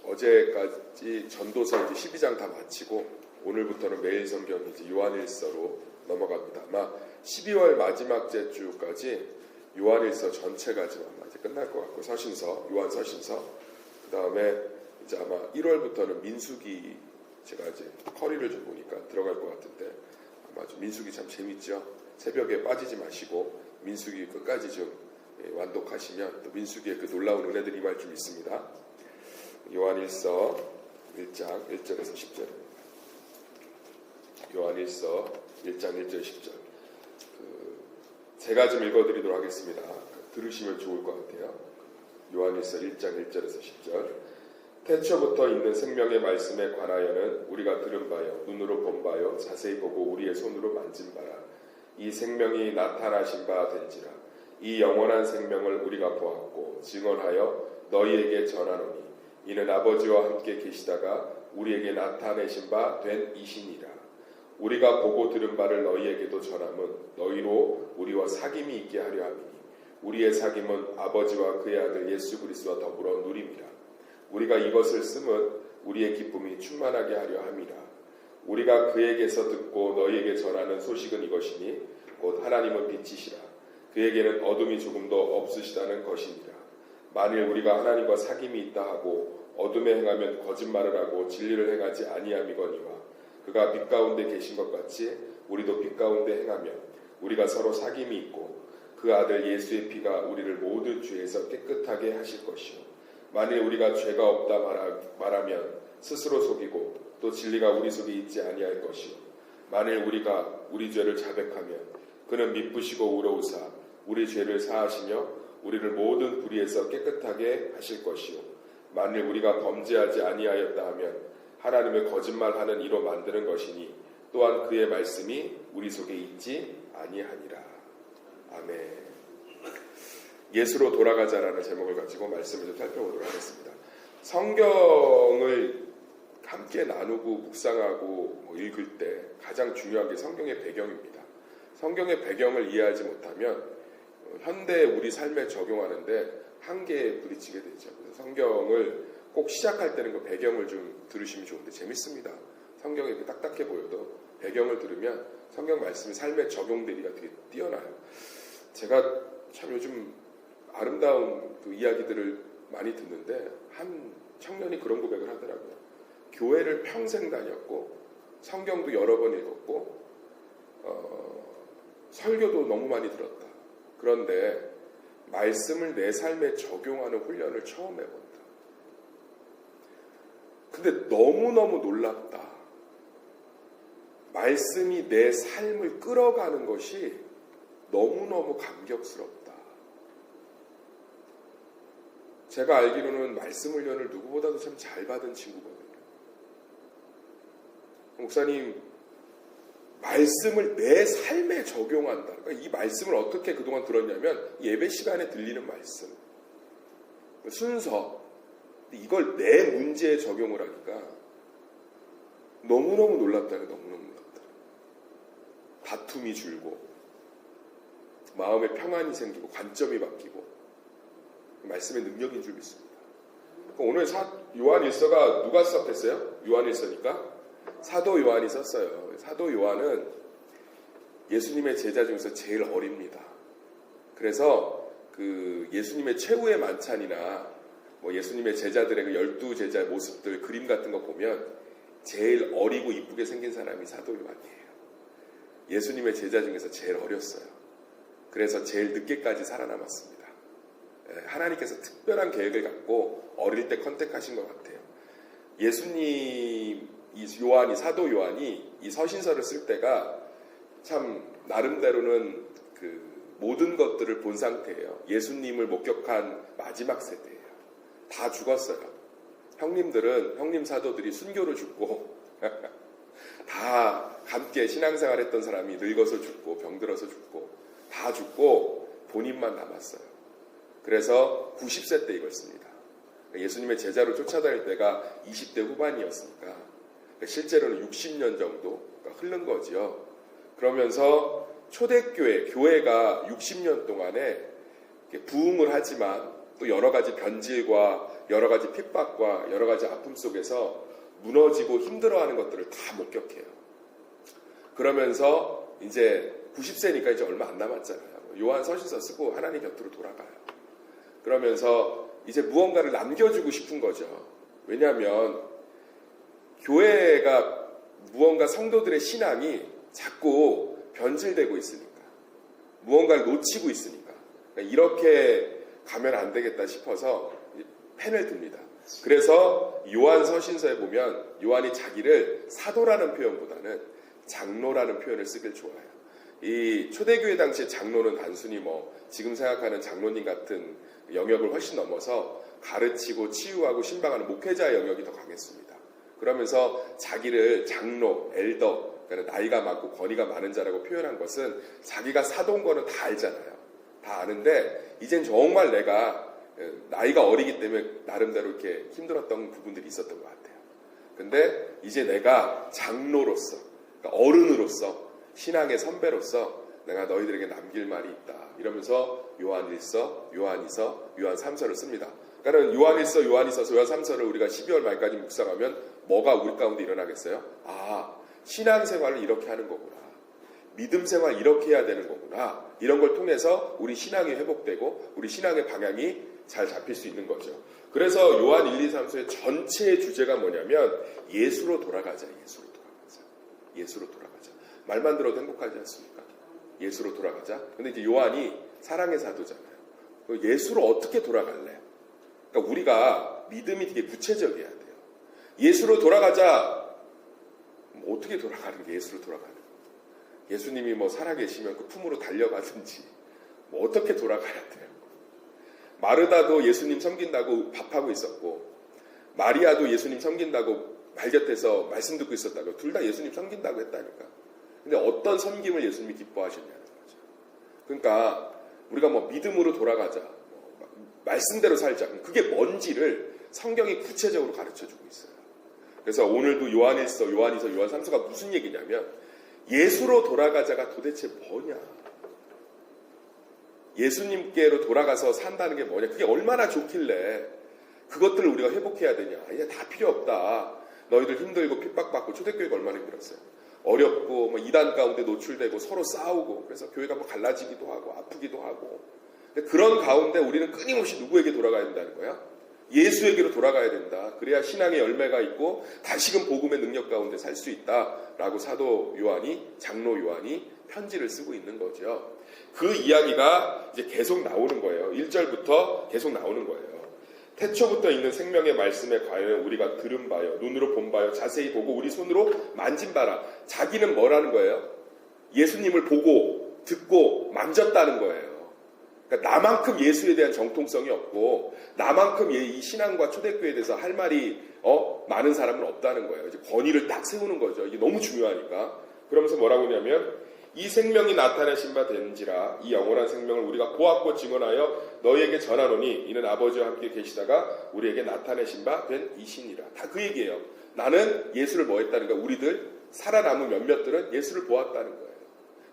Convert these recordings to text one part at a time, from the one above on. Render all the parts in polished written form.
어제까지 전도서 이제 12장 다 마치고 오늘부터는 매일 성경 이제 요한일서로 넘어갑니다. 아마 12월 마지막 주까지 요한일서 전체가 지금 아마 이제 끝날 것 같고 서신서, 요한 서신서, 그 다음에 이제 아마 1월부터는 민수기, 제가 이제 커리를 좀 보니까 들어갈 것 같은데 아마 좀 민수기 참 재밌죠. 새벽에 빠지지 마시고 민수기 끝까지 좀 완독하시면 또 민수기에 그 놀라운 은혜들이 임할 줄 믿습니다. 요한일서 1장 1절에서 10절. 요한일서 1장 1절 10절. 제가 좀 읽어드리도록 하겠습니다. 들으시면 좋을 것 같아요. 요한일서 1장 1절에서 10절. 태초부터 있는 생명의 말씀에 관하여는 우리가 들은 바요, 눈으로 본 바요, 자세히 보고 우리의 손으로 만진 바라. 이 생명이 나타나신 바 된지라. 이 영원한 생명을 우리가 보았고 증언하여 너희에게 전하노니 이는 아버지와 함께 계시다가 우리에게 나타내신 바 된 이시니라. 우리가 보고 들은 바를 너희에게도 전함은 너희로 우리와 사귐이 있게 하려 함이니 우리의 사귐은 아버지와 그의 아들 예수 그리스도와 더불어 누림이라. 우리가 이것을 쓰면 우리의 기쁨이 충만하게 하려 함이라. 우리가 그에게서 듣고 너희에게 전하는 소식은 이것이니 곧 하나님은 빛이시라. 그에게는 어둠이 조금도 없으시다는 것이니라. 만일 우리가 하나님과 사귐이 있다 하고 어둠에 행하면 거짓말을 하고 진리를 행하지 아니함이거니와 그가 빛 가운데 계신 것 같이 우리도 빛 가운데 행하면 우리가 서로 사귐이 있고 그 아들 예수의 피가 우리를 모든 죄에서 깨끗하게 하실 것이요 만일 우리가 죄가 없다 말하면 스스로 속이고 또 진리가 우리 속에 있지 아니할 것이요 만일 우리가 우리 죄를 자백하면 그는 미쁘시고 의로우사 우리 죄를 사하시며 우리를 모든 불의에서 깨끗하게 하실 것이요 만일 우리가 범죄하지 아니하였다 하면 하나님의 거짓말하는 이로 만드는 것이니 또한 그의 말씀이 우리 속에 있지 아니하니라. 아멘. 예수로 돌아가자라는 제목을 가지고 말씀을 좀 살펴보도록 하겠습니다. 성경을 함께 나누고 묵상하고 읽을 때 가장 중요한 게 성경의 배경입니다. 성경의 배경을 이해하지 못하면 현대 우리 삶에 적용하는데 한계에 부딪히게 되죠. 그래서 성경을 꼭 시작할 때는 그 배경을 좀 들으시면 좋은데 재밌습니다. 성경이 이렇게 딱딱해 보여도 배경을 들으면 성경 말씀이 삶에 적용되기가 되게 뛰어나요. 제가 참 요즘 아름다운 그 이야기들을 많이 듣는데 한 청년이 그런 고백을 하더라고요. 교회를 평생 다녔고 성경도 여러 번 읽었고 설교도 너무 많이 들었다. 그런데 말씀을 내 삶에 적용하는 훈련을 처음 해본다. 근데 너무너무 놀랍다. 말씀이 내 삶을 끌어가는 것이 너무너무 감격스럽다. 제가 알기로는 말씀 훈련을 누구보다도 참 잘 받은 친구거든요. 목사님, 말씀을 내 삶에 적용한다. 그러니까 이 말씀을 어떻게 그동안 들었냐면 예배 시간에 들리는 말씀, 순서, 이걸 내 문제에 적용을 하니까 너무너무 놀랍다는 너무너무 놀랍다. 다툼이 줄고 마음에 평안이 생기고 관점이 바뀌고 말씀의 능력인 줄 믿습니다. 오늘 요한일서가 누가 썼겠어요? 요한일서니까 사도 요한이 썼어요. 사도 요한은 예수님의 제자 중에서 제일 어립니다. 그래서 그 예수님의 최후의 만찬이나 뭐 예수님의 제자들의 그 12제자의 모습들 그림 같은 거 보면 제일 어리고 이쁘게 생긴 사람이 사도 요한이에요. 예수님의 제자 중에서 제일 어렸어요. 그래서 제일 늦게까지 살아남았습니다. 하나님께서 특별한 계획을 갖고 어릴 때 컨택하신 것 같아요. 예수님 사도 요한이 이 서신서를 쓸 때가 참 나름대로는 그 모든 것들을 본 상태예요. 예수님을 목격한 마지막 세대예요. 다 죽었어요. 형님 사도들이 순교로 죽고 다 함께 신앙생활 했던 사람이 늙어서 죽고 병들어서 죽고 다 죽고 본인만 남았어요. 그래서 90세 때 이걸 씁니다. 예수님의 제자로 쫓아다닐 때가 20대 후반이었으니까 실제로는 60년 정도가 흐른 거지요. 그러면서 초대교회, 교회가 60년 동안에 부흥을 하지만 또 여러 가지 변질과 여러 가지 핍박과 여러 가지 아픔 속에서 무너지고 힘들어하는 것들을 다 목격해요. 그러면서 이제 90세니까 이제 얼마 안 남았잖아요. 요한 서신서 쓰고 하나님 곁으로 돌아가요. 그러면서 이제 무언가를 남겨주고 싶은 거죠. 왜냐하면 교회가 무언가 성도들의 신앙이 자꾸 변질되고 있으니까, 무언가를 놓치고 있으니까, 그러니까 이렇게 가면 안 되겠다 싶어서 펜을 듭니다. 그래서 요한 서신서에 보면 요한이 자기를 사도라는 표현보다는 장로라는 표현을 쓰길 좋아해요. 이 초대교회 당시의 장로는 단순히 지금 생각하는 장로님 같은 영역을 훨씬 넘어서 가르치고 치유하고 신방하는 목회자의 영역이 더 강했습니다. 그러면서 자기를 장로, 엘더, 그러니까 나이가 많고 권위가 많은 자라고 표현한 것은 자기가 사도인 거는 다 알잖아요. 다 아는데 이젠 정말 내가 나이가 어리기 때문에 나름대로 이렇게 힘들었던 부분들이 있었던 것 같아요. 근데 이제 내가 장로로서, 그러니까 어른으로서, 신앙의 선배로서 내가 너희들에게 남길 말이 있다. 이러면서 요한 1서, 요한 2서, 요한 3서를 씁니다. 그러니까 요한 1서, 요한 2서서, 요한 3서를 우리가 12월 말까지 묵상하면 뭐가 우리 가운데 일어나겠어요? 아, 신앙생활을 이렇게 하는 거구나. 믿음 생활 이렇게 해야 되는 거구나. 이런 걸 통해서 우리 신앙이 회복되고 우리 신앙의 방향이 잘 잡힐 수 있는 거죠. 그래서 요한 1, 2, 3서의 전체의 주제가 뭐냐면 예수로 돌아가자. 예수로 돌아가자. 예수로 돌아가자. 말만 들어도 행복하지 않습니까? 예수로 돌아가자. 근데 이제 요한이 사랑의 사도잖아요. 예수로 어떻게 돌아갈래? 그러니까 우리가 믿음이 되게 구체적이어야 돼요. 예수로 돌아가자. 어떻게 돌아가는 게 예수로 돌아가는 거예요? 예수님이 살아계시면 그 품으로 달려가든지 어떻게 돌아가야 돼요? 마르다도 예수님 섬긴다고 밥하고 있었고 마리아도 예수님 섬긴다고 말 곁에서 말씀 듣고 있었다고 둘 다 예수님 섬긴다고 했다니까. 근데 어떤 섬김을 예수님이 기뻐하셨냐는 거죠. 그러니까 우리가 믿음으로 돌아가자, 말씀대로 살자. 그게 뭔지를 성경이 구체적으로 가르쳐주고 있어요. 그래서 오늘도 요한 1서, 요한 2서, 요한 3서가 무슨 얘기냐면 예수로 돌아가자가 도대체 뭐냐? 예수님께로 돌아가서 산다는 게 뭐냐? 그게 얼마나 좋길래 그것들을 우리가 회복해야 되냐? 이제 다 필요 없다. 너희들 힘들고 핍박받고 초대교회가 얼마나 힘들었어요. 어렵고 이단 가운데 노출되고 서로 싸우고 그래서 교회가 갈라지기도 하고 아프기도 하고 그런 가운데 우리는 끊임없이 누구에게 돌아가야 된다는 거야? 예수에게로 돌아가야 된다. 그래야 신앙의 열매가 있고 다시금 복음의 능력 가운데 살 수 있다라고 사도 요한이, 장로 요한이 편지를 쓰고 있는 거죠. 그 이야기가 이제 계속 나오는 거예요. 1절부터 계속 나오는 거예요. 태초부터 있는 생명의 말씀에 관하여 우리가 들은 바요, 눈으로 본 바요, 자세히 보고 우리 손으로 만진 바라. 자기는 뭐라는 거예요? 예수님을 보고 듣고 만졌다는 거예요. 그러니까 나만큼 예수에 대한 정통성이 없고 나만큼 이 신앙과 초대교회에 대해서 할 말이 많은 사람은 없다는 거예요. 이제 권위를 딱 세우는 거죠. 이게 너무 중요하니까. 그러면서 뭐라고 하냐면 이 생명이 나타내신 바 된지라 이 영원한 생명을 우리가 보았고 증언하여 너희에게 전하노니 이는 아버지와 함께 계시다가 우리에게 나타내신 바 된 이신이라. 다 그 얘기예요. 나는 예수를 뭐 했다는 거야. 우리들 살아남은 몇몇들은 예수를 보았다는 거예요.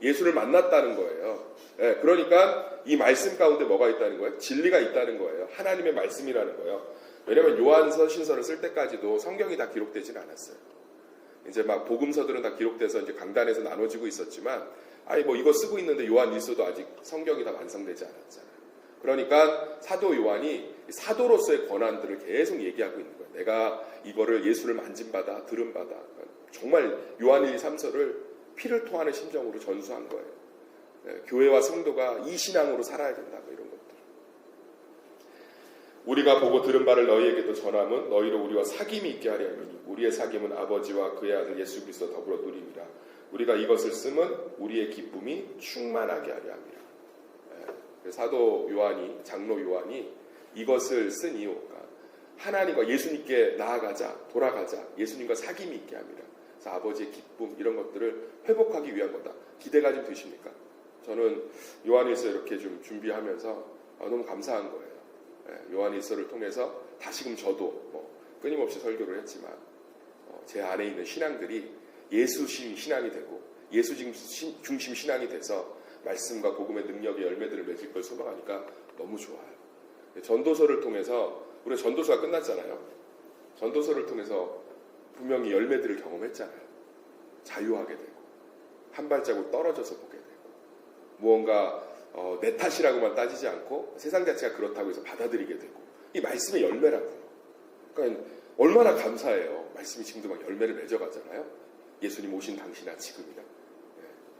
예수를 만났다는 거예요. 예, 그러니까 이 말씀 가운데 뭐가 있다는 거예요? 진리가 있다는 거예요. 하나님의 말씀이라는 거예요. 왜냐하면 요한서 신서를 쓸 때까지도 성경이 다 기록되진 않았어요. 이제 복음서들은 다 기록돼서 이제 강단에서 나눠지고 있었지만 이거 쓰고 있는데 요한 1서도 아직 성경이 다 완성되지 않았잖아요. 그러니까 사도 요한이 사도로서의 권한들을 계속 얘기하고 있는 거예요. 내가 이거를 예수를 만진 바다, 들은 바다. 정말 요한 1, 2, 3서를 피를 토하는 심정으로 전수한 거예요. 교회와 성도가 이 신앙으로 살아야 된다. 이런 것들. 우리가 보고 들은 바를 너희에게도 전함은 너희로 우리와 사귐이 있게 하려 함이니 우리의 사귐은 아버지와 그의 아들 예수 그리스도 더불어 누림이라. 우리가 이것을 쓰면 우리의 기쁨이 충만하게 하려 함이라. 사도 요한이, 장로 요한이 이것을 쓴 이유가 하나님과 예수님께 나아가자, 돌아가자, 예수님과 사귐이 있게 함이라. 그래서 아버지의 기쁨 이런 것들을 회복하기 위한 거다. 기대가 좀 되십니까? 저는 요한일서 이렇게 좀 준비하면서 너무 감사한 거예요. 요한일서를 통해서 다시금 저도 끊임없이 설교를 했지만 제 안에 있는 신앙들이 예수심 신앙이 되고 예수 중심 신앙이 돼서 말씀과 복음의 능력의 열매들을 맺을 걸 소망하니까 너무 좋아요. 전도서를 통해서 우리가 전도서가 끝났잖아요. 전도서를 통해서 분명히 열매들을 경험했잖아요. 자유하게 되고 한 발자국 떨어져서 보게 되고 무언가 내 탓이라고만 따지지 않고 세상 자체가 그렇다고 해서 받아들이게 되고 이 말씀의 열매라고요. 그러니까 얼마나 감사해요. 말씀이 지금도 막 열매를 맺어가잖아요. 예수님 오신 당시나 지금이나.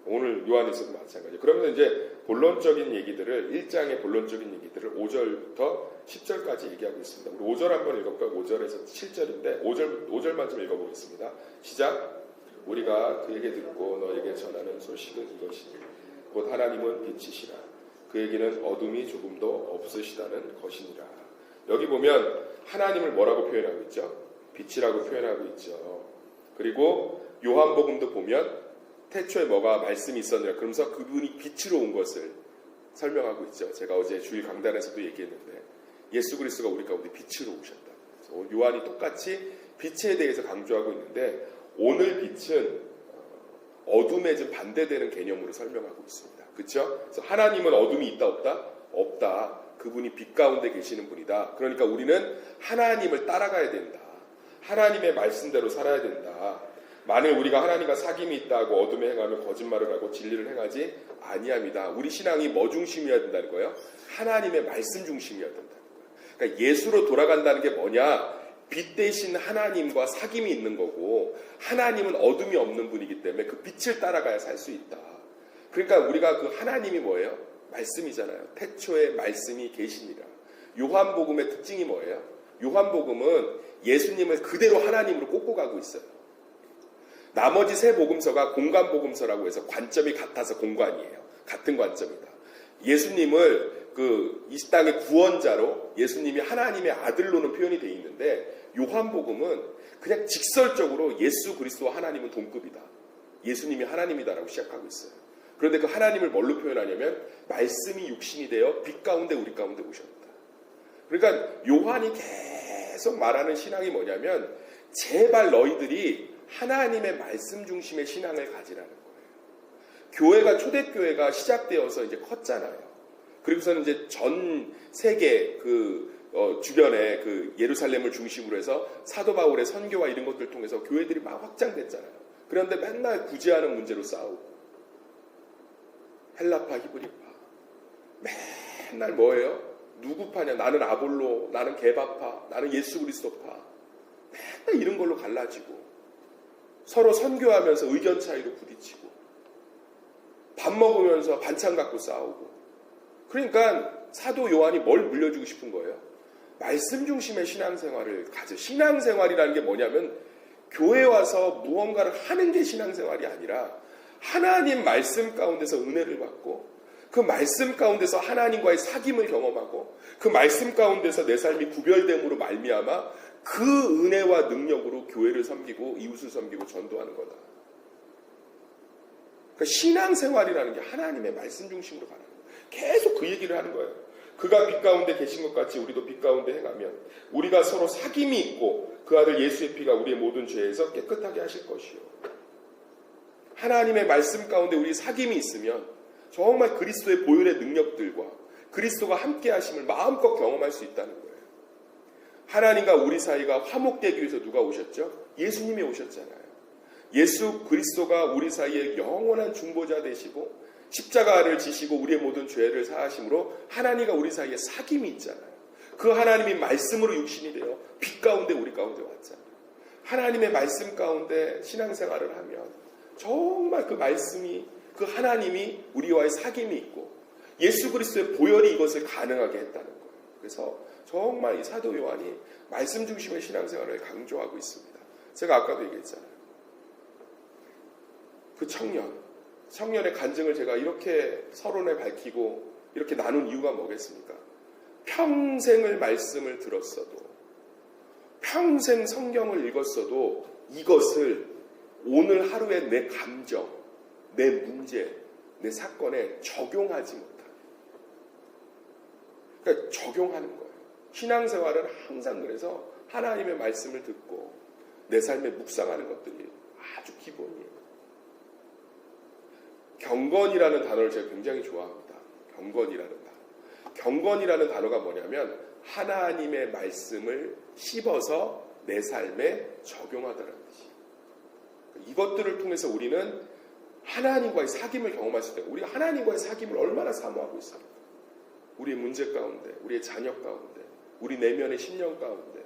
오늘 요한에서도 마찬가지예요. 그러면 이제 본론적인 얘기들을 1장의 본론적인 얘기들을 5절부터 10절까지 얘기하고 있습니다. 우리 5절 한번 읽어볼까요? 5절에서 7절인데 5절만 좀 읽어보겠습니다. 시작. 우리가 그에게 듣고 너에게 전하는 소식은 이것이니 곧 하나님은 빛이시라. 그에게는 어둠이 조금도 없으시다는 것이니라. 여기 보면 하나님을 뭐라고 표현하고 있죠? 빛이라고 표현하고 있죠. 그리고 요한복음도 보면 태초에 뭐가 말씀이 있었느냐 그러면서 그분이 빛으로 온 것을 설명하고 있죠. 제가 어제 주일 강단에서도 얘기했는데 예수 그리스도가 우리 가운데 빛으로 오셨다. 그래서 요한이 똑같이 빛에 대해서 강조하고 있는데 오늘 빛은 어둠에 좀 반대되는 개념으로 설명하고 있습니다. 그렇죠? 그래서 하나님은 어둠이 있다 없다? 없다. 그분이 빛 가운데 계시는 분이다. 그러니까 우리는 하나님을 따라가야 된다. 하나님의 말씀대로 살아야 된다. 만일 우리가 하나님과 사귐이 있다고 어둠에 행하면 거짓말을 하고 진리를 행하지 아니함이다. 우리 신앙이 뭐 중심이어야 된다는 거예요? 하나님의 말씀 중심이어야 된다는 거예요. 그러니까 예수로 돌아간다는 게 뭐냐? 빛 대신 하나님과 사귐이 있는 거고 하나님은 어둠이 없는 분이기 때문에 그 빛을 따라가야 살 수 있다. 그러니까 우리가 그 하나님이 뭐예요? 말씀이잖아요. 태초에 말씀이 계시니라. 요한복음의 특징이 뭐예요? 요한복음은 예수님을 그대로 하나님으로 꽂고 가고 있어요. 나머지 세 복음서가 공관복음서라고 해서 관점이 같아서 공관이에요. 같은 관점이다. 예수님을 이 땅의 구원자로 예수님이 하나님의 아들로는 표현이 되어 있는데 요한복음은 그냥 직설적으로 예수 그리스도와 하나님은 동급이다. 예수님이 하나님이다라고 시작하고 있어요. 그런데 그 하나님을 뭘로 표현하냐면 말씀이 육신이 되어 빛 가운데 우리 가운데 오셨다. 그러니까 요한이 계속 말하는 신앙이 뭐냐면 제발 너희들이 하나님의 말씀 중심의 신앙을 가지라는 거예요. 초대교회가 시작되어서 이제 컸잖아요. 그리고서는 이제 전 세계 주변에 예루살렘을 중심으로 해서 사도 바울의 선교와 이런 것들을 통해서 교회들이 막 확장됐잖아요. 그런데 맨날 구제하는 문제로 싸우고 헬라파, 히브리파 맨날 뭐예요? 누구 파냐? 나는 아볼로, 나는 게바파, 나는 예수 그리스도파 맨날 이런 걸로 갈라지고 서로 선교하면서 의견 차이로 부딪히고 밥 먹으면서 반찬 갖고 싸우고 그러니까 사도 요한이 뭘 물려주고 싶은 거예요? 말씀 중심의 신앙생활을 가져. 신앙생활이라는 게 뭐냐면 교회 와서 무언가를 하는 게 신앙생활이 아니라 하나님 말씀 가운데서 은혜를 받고 그 말씀 가운데서 하나님과의 사귐을 경험하고 그 말씀 가운데서 내 삶이 구별됨으로 말미암아 그 은혜와 능력으로 교회를 섬기고 이웃을 섬기고 전도하는 거다. 그러니까 신앙생활이라는 게 하나님의 말씀 중심으로 가는 거예요. 계속 그 얘기를 하는 거예요. 그가 빛 가운데 계신 것 같이 우리도 빛 가운데 행하면 우리가 서로 사귐이 있고 그 아들 예수의 피가 우리의 모든 죄에서 깨끗하게 하실 것이요. 하나님의 말씀 가운데 우리 사귐이 있으면 정말 그리스도의 보혈의 능력들과 그리스도가 함께 하심을 마음껏 경험할 수 있다는 거예요. 하나님과 우리 사이가 화목되기 위해서 누가 오셨죠? 예수님이 오셨잖아요. 예수 그리스도가 우리 사이에 영원한 중보자 되시고 십자가를 지시고 우리의 모든 죄를 사하심으로 하나님과 우리 사이에 사귐이 있잖아요. 그 하나님이 말씀으로 육신이 되어 빛 가운데 우리 가운데 왔잖아요. 하나님의 말씀 가운데 신앙생활을 하면 정말 그 말씀이 그 하나님이 우리와의 사귐이 있고 예수 그리스도의 보혈이 이것을 가능하게 했다는 거예요. 그래서 정말 이 사도 요한이 말씀 중심의 신앙생활을 강조하고 있습니다. 제가 아까도 얘기했잖아요. 그 청년의 간증을 제가 이렇게 서론에 밝히고 이렇게 나눈 이유가 뭐겠습니까? 평생을 말씀을 들었어도 평생 성경을 읽었어도 이것을 오늘 하루의 내 감정, 내 문제, 내 사건에 적용하지 못하는. 그러니까 적용하는 거예요. 신앙생활은 항상 그래서 하나님의 말씀을 듣고 내 삶에 묵상하는 것들이 아주 기본이에요. 경건이라는 단어를 제가 굉장히 좋아합니다. 경건이라는 단어. 경건이라는 단어가 뭐냐면 하나님의 말씀을 씹어서 내 삶에 적용하더라는 뜻이에요. 이것들을 통해서 우리는 하나님과의 사귐을 경험할 수 있다. 우리가 하나님과의 사귐을 얼마나 사모하고 있어요. 우리의 문제 가운데, 우리의 자녀 가운데, 우리 내면의 신령 가운데,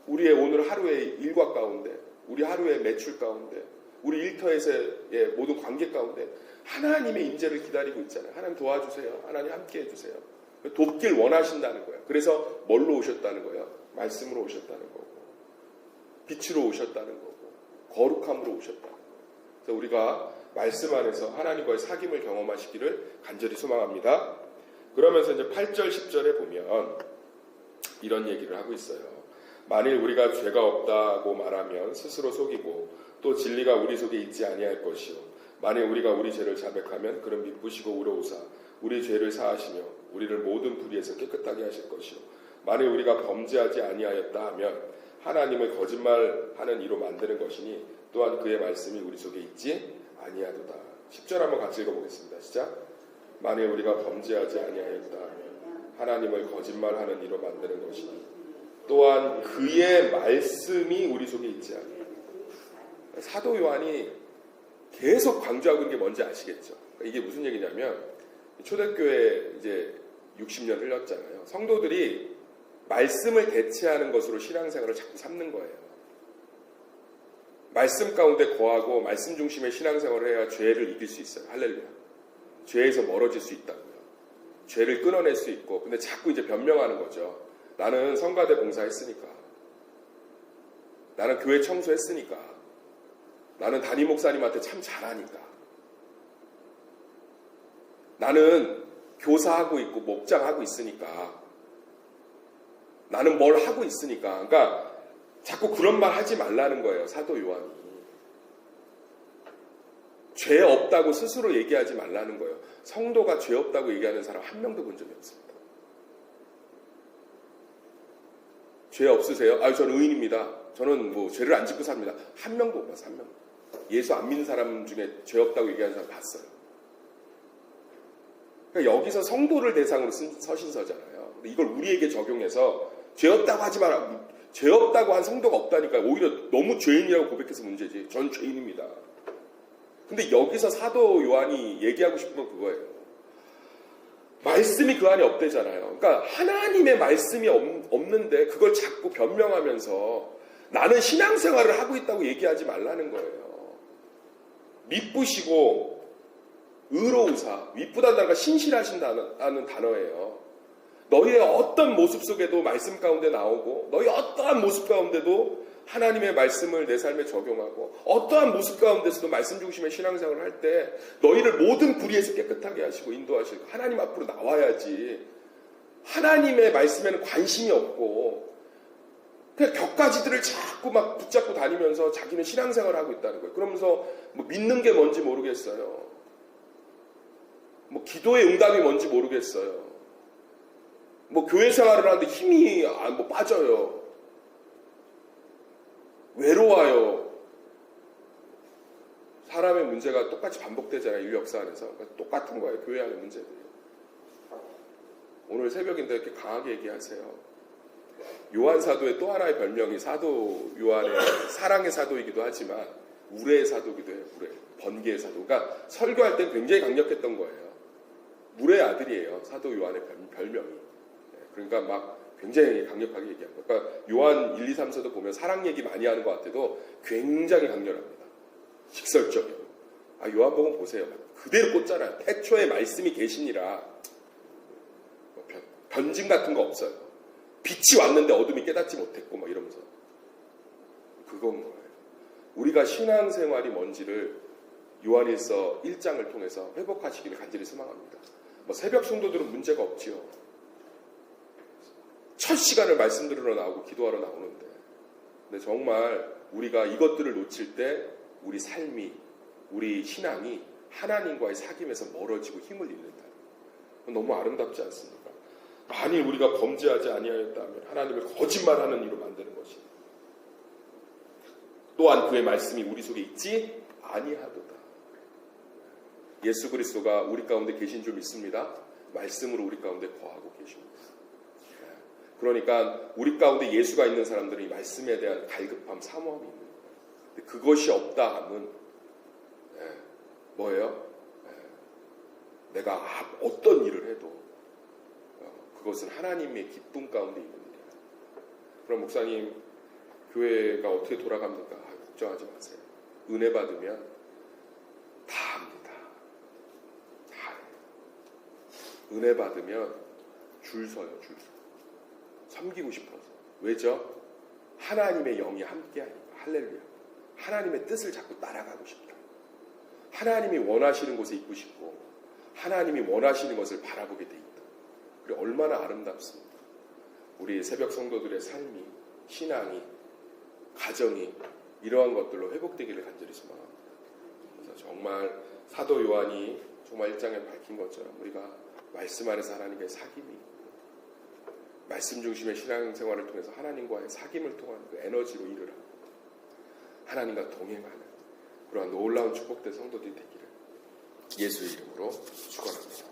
우리의 오늘 하루의 일과 가운데, 우리 하루의 매출 가운데, 우리 일터에서의 모든 관계 가운데 하나님의 임재를 기다리고 있잖아요. 하나님 도와주세요. 하나님 함께 해주세요. 돕길 원하신다는 거예요. 그래서 뭘로 오셨다는 거예요? 말씀으로 오셨다는 거고, 빛으로 오셨다는 거고, 거룩함으로 오셨다는 거예요. 그래서 우리가 말씀 안에서 하나님과의 사귐을 경험하시기를 간절히 소망합니다. 그러면서 이제 8절, 10절에 보면 이런 얘기를 하고 있어요. 만일 우리가 죄가 없다고 말하면 스스로 속이고 또 진리가 우리 속에 있지 아니할 것이요. 만일 우리가 우리 죄를 자백하면 그는 미쁘시고 의로우사 우리 죄를 사하시며 우리를 모든 불의에서 깨끗하게 하실 것이요. 만일 우리가 범죄하지 아니하였다 하면 하나님을 거짓말하는 이로 만드는 것이니 또한 그의 말씀이 우리 속에 있지 아니하도다. 10절 한번 같이 읽어보겠습니다. 시작. 만일 우리가 범죄하지 아니하였다 하면 하나님을 거짓말하는 이로 만드는 것이니 또한 그의 말씀이 우리 속에 있지 아니하도다. 사도 요한이 계속 강조하고 있는 게 뭔지 아시겠죠? 이게 무슨 얘기냐면 초대교회 이제 60년 흘렀잖아요. 성도들이 말씀을 대체하는 것으로 신앙생활을 자꾸 삼는 거예요. 말씀 가운데 거하고 말씀 중심의 신앙생활을 해야 죄를 이길 수 있어요. 할렐루야. 죄에서 멀어질 수 있다고요. 죄를 끊어낼 수 있고, 근데 자꾸 이제 변명하는 거죠. 나는 성가대 봉사했으니까, 나는 교회 청소했으니까, 나는 담임 목사님한테 참 잘하니까, 나는 교사하고 있고 목장하고 있으니까, 나는 뭘 하고 있으니까. 그러니까 자꾸 그런 말 하지 말라는 거예요. 사도 요한이. 죄 없다고 스스로 얘기하지 말라는 거예요. 성도가 죄 없다고 얘기하는 사람 한 명도 본 적이 없습니다. 죄 없으세요? 저는 의인입니다. 저는 뭐 죄를 안 짓고 삽니다. 한 명도 못 봤어요. 한 명도. 예수 안 믿는 사람 중에 죄 없다고 얘기하는 사람 봤어요. 그러니까 여기서 성도를 대상으로 쓴 서신서잖아요. 근데 이걸 우리에게 적용해서 죄 없다고 하지 마라. 죄 없다고 한 성도가 없다니까. 오히려 너무 죄인이라고 고백해서 문제지. 전 죄인입니다. 근데 여기서 사도 요한이 얘기하고 싶은 건 그거예요. 말씀이 그 안에 없대잖아요. 그러니까 하나님의 말씀이 없는데 그걸 자꾸 변명하면서 나는 신앙생활을 하고 있다고 얘기하지 말라는 거예요. 미쁘시고 의로우사, 미쁘다는 단어가 신실하신다는 단어예요. 너희의 어떤 모습 속에도 말씀 가운데 나오고 너희 어떠한 모습 가운데도 하나님의 말씀을 내 삶에 적용하고 어떠한 모습 가운데서도 말씀 중심의 신앙생활을 할 때 너희를 모든 불의에서 깨끗하게 하시고 인도하시고 하나님 앞으로 나와야지. 하나님의 말씀에는 관심이 없고 그냥 격가지들을 자꾸 막 붙잡고 다니면서 자기는 신앙생활을 하고 있다는 거예요. 그러면서 뭐 믿는 게 뭔지 모르겠어요. 뭐 기도의 응답이 뭔지 모르겠어요. 뭐 교회 생활을 하는데 힘이 뭐 빠져요. 외로워요. 사람의 문제가 똑같이 반복되잖아요. 인류 역사 안에서. 똑같은 거예요. 교회 안의 문제들이. 오늘 새벽인데 이렇게 강하게 얘기하세요. 요한 사도의 또 하나의 별명이 사도 요한의 사랑의 사도이기도 하지만 우레의 사도이기도 해요. 우레. 번개의 사도. 그러니까 설교할 때 굉장히 강력했던 거예요. 우레의 아들이에요. 사도 요한의 별명이. 그러니까 막 굉장히 강력하게 얘기합니다. 그러니까 요한 1, 2, 3서도 보면 사랑 얘기 많이 하는 것 같아도 굉장히 강렬합니다. 직설적이고. 요한복음 보세요. 그대로 꽂잖아요. 태초에 말씀이 계시니라. 변증 같은 거 없어요. 빛이 왔는데 어둠이 깨닫지 못했고 막 이러면서. 그건 거예요. 우리가 신앙생활이 뭔지를 요한일서 1장을 통해서 회복하시기를 간절히 소망합니다. 뭐 새벽 성도들은 문제가 없지요. 첫 시간을 말씀 들으러 나오고 기도하러 나오는데 근데 정말 우리가 이것들을 놓칠 때 우리 삶이 우리 신앙이 하나님과의 사귐에서 멀어지고 힘을 잃는다. 너무 아름답지 않습니까? 만일 우리가 범죄하지 아니하였다면 하나님을 거짓말하는 이로 만드는 것이다. 또한 그의 말씀이 우리 속에 있지 아니하도다. 예수 그리스도가 우리 가운데 계신 줄 믿습니다. 말씀으로 우리 가운데 거하고 계십니다. 그러니까 우리 가운데 예수가 있는 사람들은 이 말씀에 대한 갈급함, 사모함이 있는 거예요. 근데 그것이 없다 함은 뭐예요? 내가 어떤 일을 해도 그것은 하나님의 기쁨 가운데 있는 일이야. 그럼 목사님, 교회가 어떻게 돌아갑니까? 걱정하지 마세요. 은혜 받으면 다 합니다. 다 해요. 은혜 받으면 줄 서요, 줄 서. 섬기고 싶어서. 왜죠? 하나님의 영이 함께하니까. 할렐루야. 하나님의 뜻을 자꾸 따라가고 싶다. 하나님이 원하시는 곳에 있고 싶고 하나님이 원하시는 것을 바라보게 돼 있다. 그리고 얼마나 아름답습니까? 우리 새벽 성도들의 삶이, 신앙이, 가정이 이러한 것들로 회복되기를 간절히 소망합니다. 그래서 정말 사도 요한이 정말 1장에 밝힌 것처럼 우리가 말씀 안에서 하나님과의 사귐이 있고 말씀 중심의 신앙생활을 통해서 하나님과의 사귐을 통한 그 에너지로 일을 하고 하나님과 동행하는 그러한 놀라운 축복된 성도들이 되기를 예수의 이름으로 축원합니다.